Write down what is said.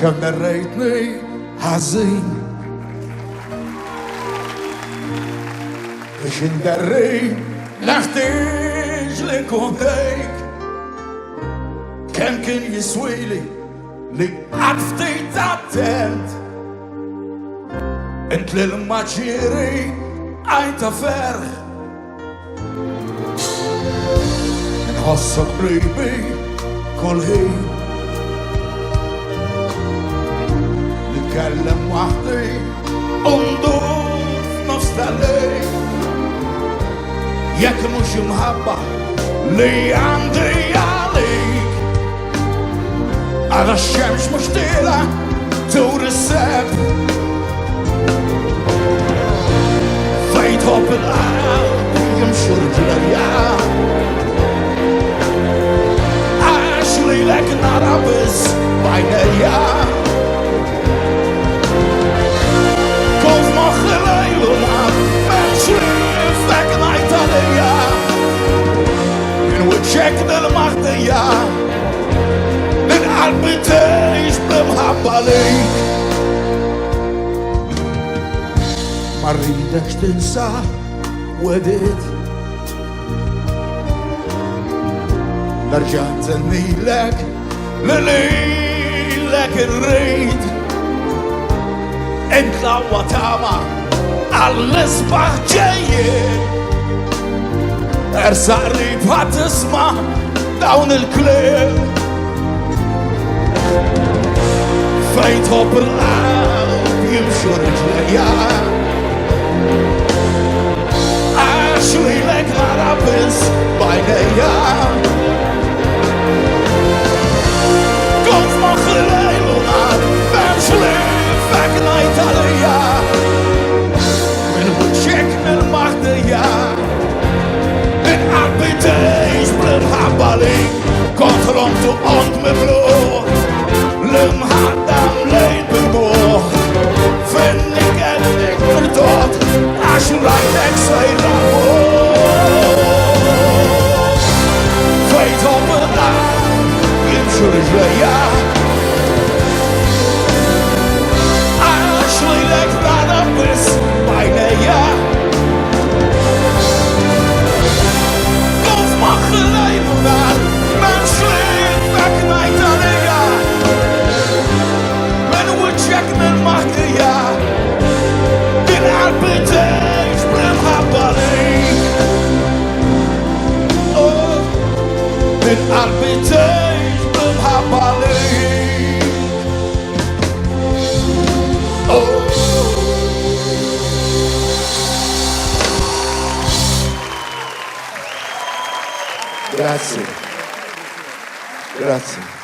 كمريتني حزين باش ندري نحتاج لك وديك كان يسويلي لي عطفتي تعتنت انت لما تجيري عيت فارغ نحصك قريبي كل هي نتكلم وحدي انظر نفس عليك ياك مش محبة لي عندي عليك على الشمس مشتيلة دور الساب فايتها بالقلب يمشي رجليا عاشلي لك نربس بعينيا كوف مخي ليلنا مشرفك نايت عليا من وجهك للمغدية من قلبي تعيش بمحبة ليك ما ريدكش تنسى وديت نرجع نتني لك لليلك الريد انت لو تاما الاسبح جاي ارسع لي بهتسمع داون الكليب فايتها بالقلب يمشي رجليا عاشلي لك نربس بعينيا قف مخي ليل ونهار بمشي فك نايت عليا من وجهك للمغدية من قلبي تعيش بالمحبة ليك كنت und med blå Lumhaddam leid bemår Finnig elding fortått Asjulag deg sveira Feit hoppet av Gimsjur sløya Asjulag deg rada bis Beineja Golf mache leibunar Men slit vekk meg talega Men witchek men machte ja Den arbeid blem habalik Oh Den arbeid blem habalik Oh Grazie. Grazie.